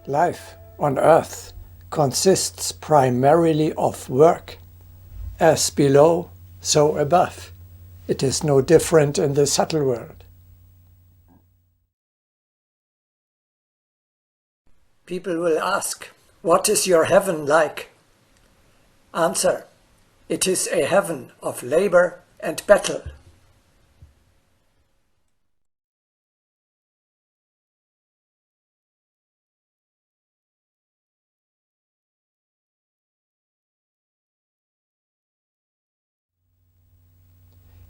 Life on earth consists primarily of work. As below, so above. It is no different in the subtle world. People will ask, what is your heaven like? Answer, it is a heaven of labor and battle.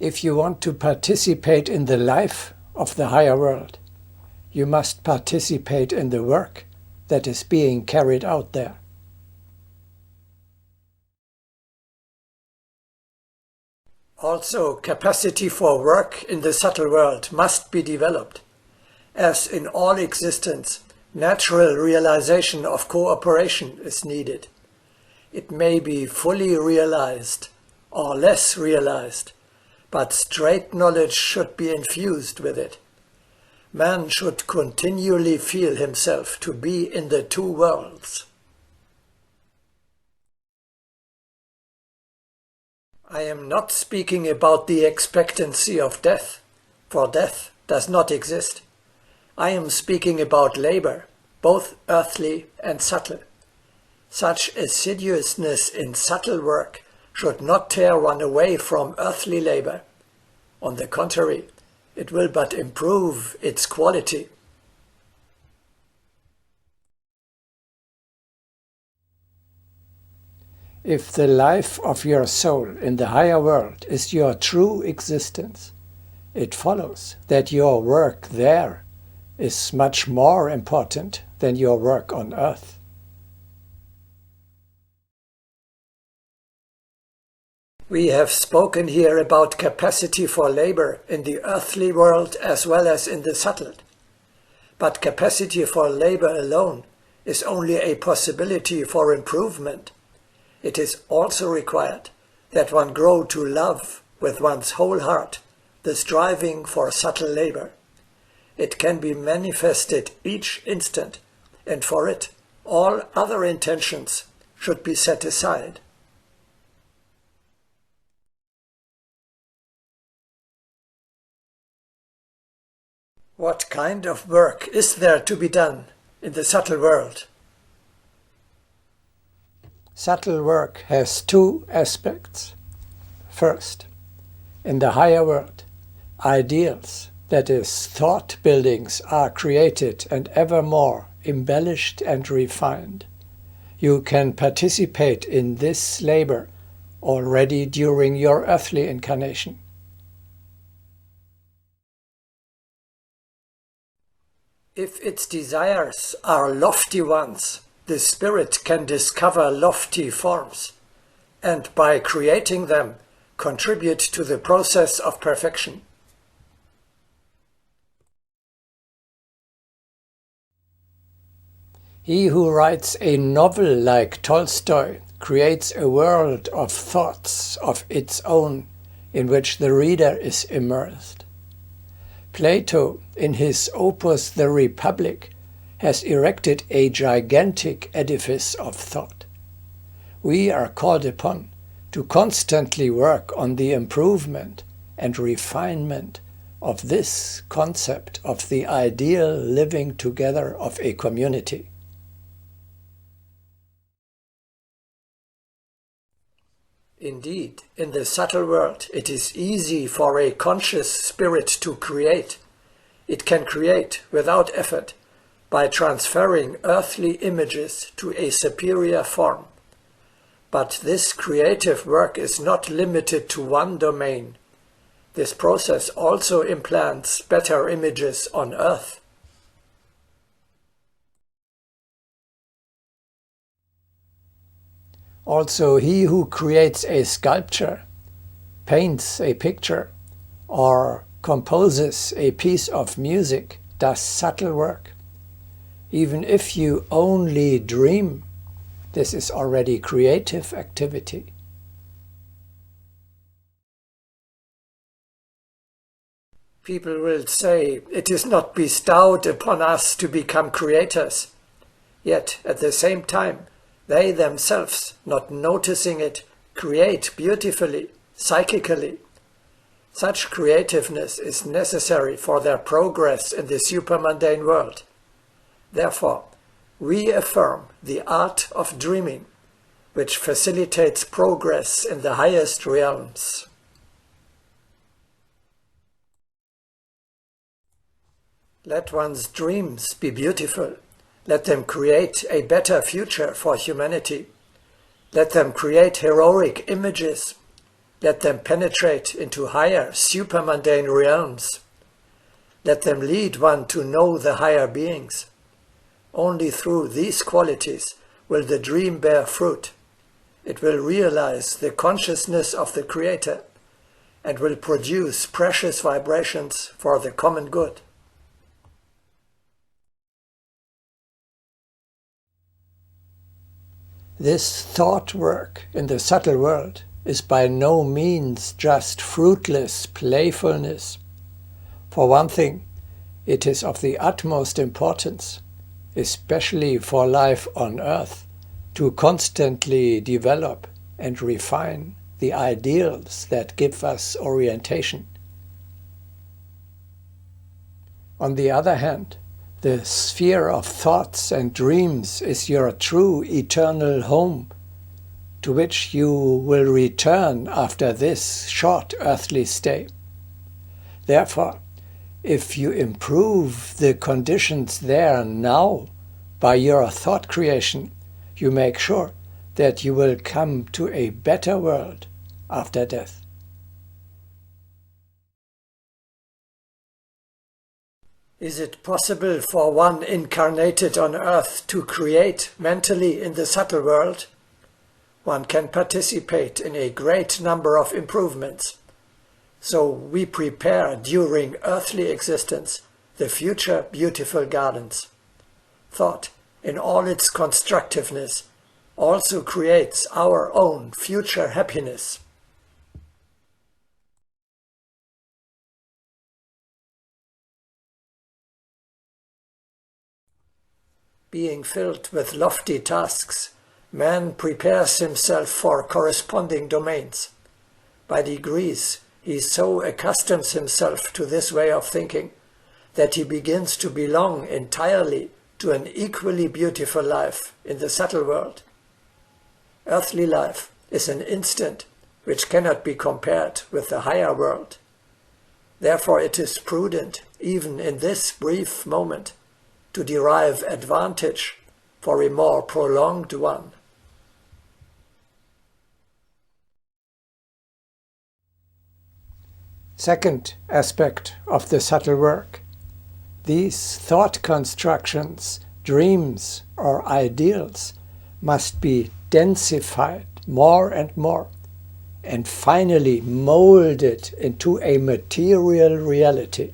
If you want to participate in the life of the higher world, you must participate in the work that is being carried out there. Also, capacity for work in the subtle world must be developed. As in all existence, natural realization of cooperation is needed. It may be fully realized or less realized, but straight knowledge should be infused with it. Man should continually feel himself to be in the two worlds. I am not speaking about the expectancy of death, for death does not exist. I am speaking about labor, both earthly and subtle. Such assiduousness in subtle work should not tear one away from earthly labor. On the contrary, it will but improve its quality. If the life of your soul in the higher world is your true existence, it follows that your work there is much more important than your work on earth. We have spoken here about capacity for labor in the earthly world as well as in the subtle. But capacity for labor alone is only a possibility for improvement. It is also required that one grow to love with one's whole heart the striving for subtle labor. It can be manifested each instant, and for it all other intentions should be set aside. What kind of work is there to be done in the subtle world? Subtle work has two aspects. First, in the higher world, ideals, that is, thought buildings, are created and evermore embellished and refined. You can participate in this labor already during your earthly incarnation. If its desires are lofty ones, the spirit can discover lofty forms, and by creating them, contribute to the process of perfection. He who writes a novel like Tolstoy creates a world of thoughts of its own in which the reader is immersed. Plato, in his opus The Republic, has erected a gigantic edifice of thought. We are called upon to constantly work on the improvement and refinement of this concept of the ideal living together of a community. Indeed, in the subtle world, it is easy for a conscious spirit to create. It can create without effort by transferring earthly images to a superior form. But this creative work is not limited to one domain. This process also implants better images on earth. Also, he who creates a sculpture, paints a picture, or composes a piece of music does subtle work. Even if you only dream, this is already creative activity. People will say, it is not bestowed upon us to become creators. yet at the same time they themselves, not noticing it, create beautifully, psychically. Such creativeness is necessary for their progress in the supermundane world. Therefore, reaffirm the art of dreaming, which facilitates progress in the highest realms. Let one's dreams be beautiful. Let them create a better future for humanity. Let them create heroic images. Let them penetrate into higher supermundane realms. Let them lead one to know the higher beings. Only through these qualities will the dream bear fruit. It will realize the consciousness of the Creator and will produce precious vibrations for the common good. This thought work in the subtle world is by no means just fruitless playfulness. For one thing, it is of the utmost importance, especially for life on Earth, to constantly develop and refine the ideals that give us orientation. On the other hand, the sphere of thoughts and dreams is your true eternal home, to which you will return after this short earthly stay. Therefore, if you improve the conditions there now by your thought creation, you make sure that you will come to a better world after death. Is it possible for one incarnated on Earth to create mentally in the subtle world? One can participate in a great number of improvements. So we prepare during earthly existence the future beautiful gardens. Thought, in all its constructiveness, also creates our own future happiness. Being filled with lofty tasks, man prepares himself for corresponding domains. By degrees, he so accustoms himself to this way of thinking that he begins to belong entirely to an equally beautiful life in the subtle world. Earthly life is an instant which cannot be compared with the higher world. Therefore it is prudent, even in this brief moment, to derive advantage for a more prolonged one. Second aspect of the subtle work. These thought constructions, dreams or ideals must be densified more and more and finally molded into a material reality.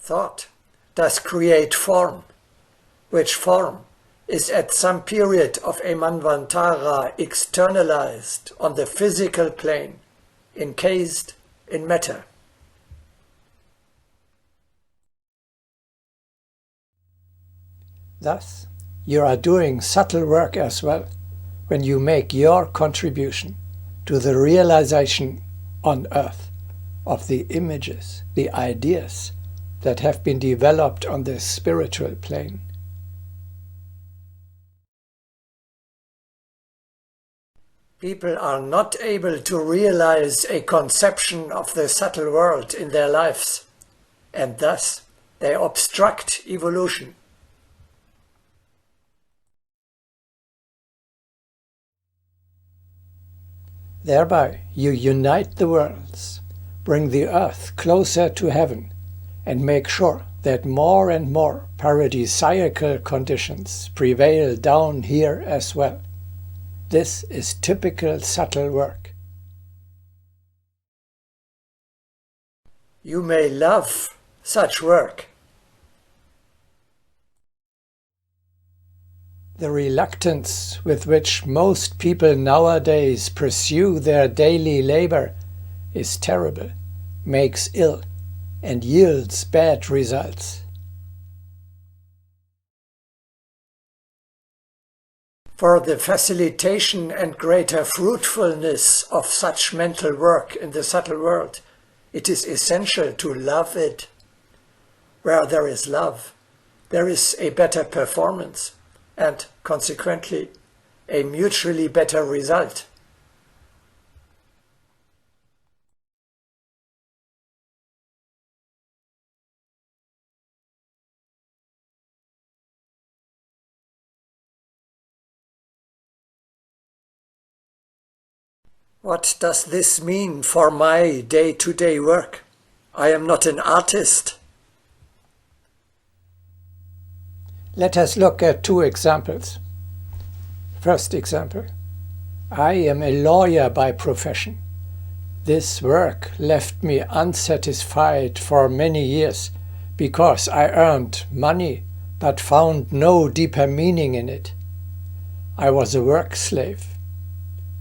Thought does create form, which form is at some period of a manvantara externalized on the physical plane, encased in matter. Thus, you are doing subtle work as well when you make your contribution to the realization on Earth of the images, the ideas that have been developed on the spiritual plane. People are not able to realize a conception of the subtle world in their lives, and thus they obstruct evolution. Thereby you unite the worlds, bring the earth closer to heaven, and make sure that more and more paradisiacal conditions prevail down here as well. This is typical subtle work. You may love such work. The reluctance with which most people nowadays pursue their daily labor is terrible, makes ill, and yields bad results. For the facilitation and greater fruitfulness of such mental work in the subtle world, it is essential to love it. Where there is love, there is a better performance and, consequently, a mutually better result. What does this mean for my day-to-day work? I am not an artist. Let us look at two examples. First example. I am a lawyer by profession. This work left me unsatisfied for many years because I earned money but found no deeper meaning in it. I was a work slave.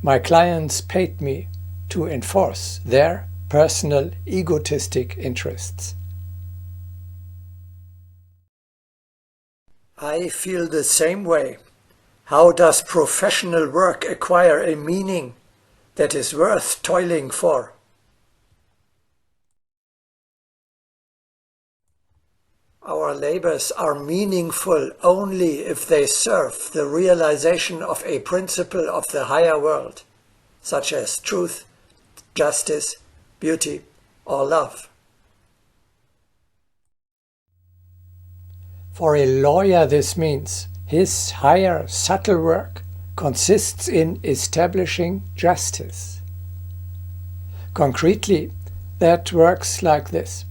My clients paid me to enforce their personal egotistic interests. I feel the same way. How does professional work acquire a meaning that is worth toiling for? Our labors are meaningful only if they serve the realization of a principle of the higher world, such as truth, justice, beauty, or love. For a lawyer, this means his higher subtle work consists in establishing justice. Concretely, that works like this.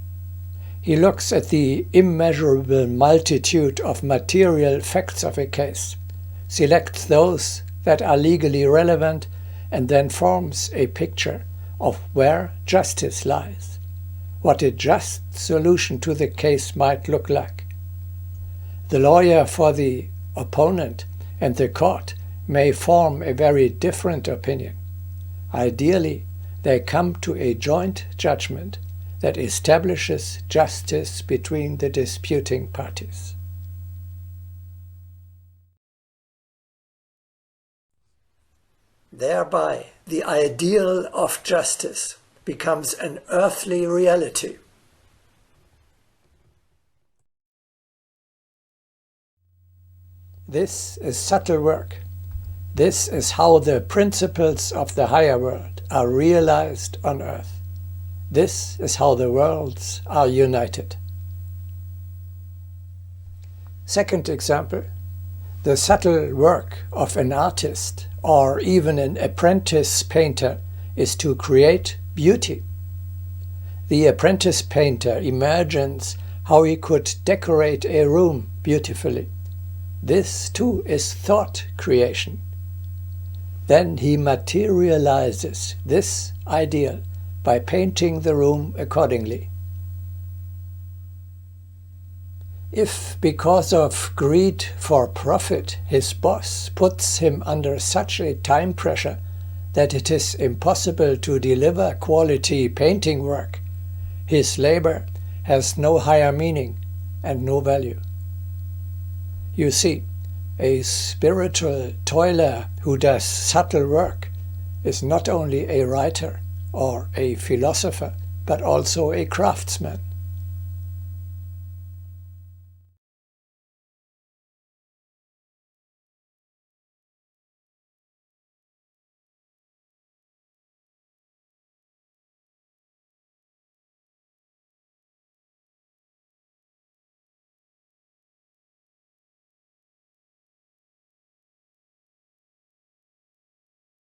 He looks at the immeasurable multitude of material facts of a case, selects those that are legally relevant, and then forms a picture of where justice lies, what a just solution to the case might look like. The lawyer for the opponent and the court may form a very different opinion. Ideally, they come to a joint judgment that establishes justice between the disputing parties. Thereby, the ideal of justice becomes an earthly reality. This is subtle work. This is how the principles of the higher world are realized on earth. This is how the worlds are united. Second example, the subtle work of an artist or even an apprentice painter is to create beauty. The apprentice painter imagines how he could decorate a room beautifully. This too is thought creation. Then he materializes this ideal by painting the room accordingly. If, because of greed for profit, his boss puts him under such a time pressure that it is impossible to deliver quality painting work, his labor has no higher meaning and no value. You see, a spiritual toiler who does subtle work is not only a writer or a philosopher, but also a craftsman.